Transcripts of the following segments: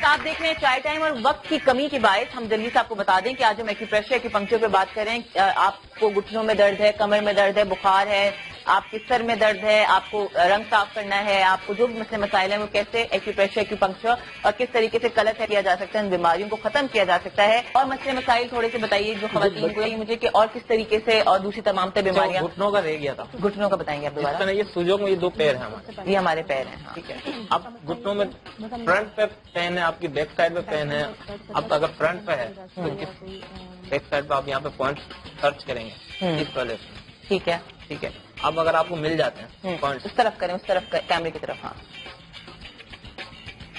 آپ دیکھ رہے ہیں چائے ٹائم، اور وقت کی کمی کے باعث ہم جلدی سے آپ کو بتا دیں کہ آج ہم ایکیپریشر ایکیپنکچر پہ بات کریں. آپ کو گھٹنوں میں درد ہے، کمر میں درد ہے، بخار ہے، آپ کے سر میں درد ہے، آپ کو رنگ صاف کرنا ہے، آپ کو جو بھی مسئلے مسائل ہیں وہ کیسے ایکیپریشر ایکیپنکچر اور کس طریقے سے کلر کیا جا سکتا ہے، ان بیماریوں کو ختم کیا جا سکتا ہے. اور مسئلے مسائل تھوڑے سے بتائیے جو خواتین کو مجھے کہ اور کس طریقے سے اور دوسری تمام تر بیماریاں. گھٹنوں کا رہ گیا تھا. گھٹنوں کا بتائیں گے آپ دوبارہ. یہ سوجوں میں یہ دو پیر ہیں ہمارے، یہ ہمارے پیر ہیں. ٹھیک ہے. اب گھٹنوں میں فرنٹ پہ پین ہے، آپ کی بیک سائڈ پہ پین ہے. اب اگر فرنٹ پہ ہے تو بیک سائڈ پہ آپ یہاں پہ پوائنٹ سرچ کریں گے اس والے سے. ٹھیک ہے. ٹھیک ہے. اب اگر آپ کو مل جاتے ہیں پوائنٹ، اس طرف کریں، اس طرف کیمرے کی طرف. ہاں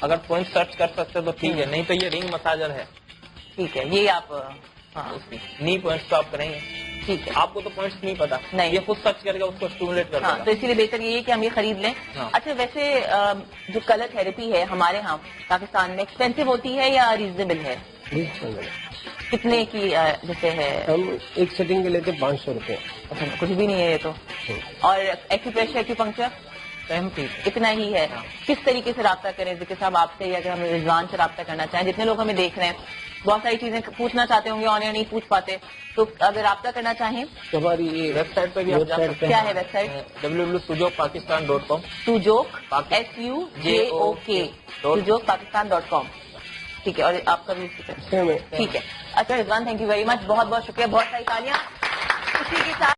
اگر پوائنٹ سرچ کر سکتے تو ٹھیک ہے، نہیں تو یہ رنگ مساجر ہے. ٹھیک ہے. یہ آپ نی پوائنٹس تو آپ کریں گے. ٹھیک ہے. آپ کو تو پوائنٹس نہیں پتا، نہیں. یہ خود سرچ کرے گا، اس کو اسٹیمولیٹ کر دے گا. تو اسی لیے بہتر یہ ہے کہ ہم یہ خرید لیں. اچھا ویسے جو کلر تھراپی ہے ہمارے ہاں پاکستان میں ایکسپینسو ہوتی ہے یا ریزنیبل ہے؟ کتنے کی جیسے ہے؟ ہم ایک سیٹنگ کے لیتے 500 روپے. اچھا کچھ بھی نہیں ہے یہ تو. اور ایکیپریشر ایکیپنکچر اتنا ہی ہے. کس طریقے سے رابطہ کریں ذکر صاحب آپ سے، یا کہ ہم رضوان سے رابطہ کرنا چاہیں؟ جتنے لوگ ہمیں دیکھ رہے ہیں بہت ساری چیزیں پوچھنا چاہتے ہوں گے، آن ایئر نہیں پوچھ پاتے، تو اگر رابطہ کرنا چاہیں ہماری ویب سائٹ پہ بھی آپ جا سکتے ہیں. کیا ہے ویب سائٹ؟ www.sujokpakistan.com. سوجوک SUJOK.سوجوکپاکستان.com. ٹھیک ہے. اور آپ کا بھی ٹھیک ہے. اچھا رضوان تھینک یو ویری مچ، بہت بہت شکریہ. بہت ساری تالیاں خوشی کے ساتھ.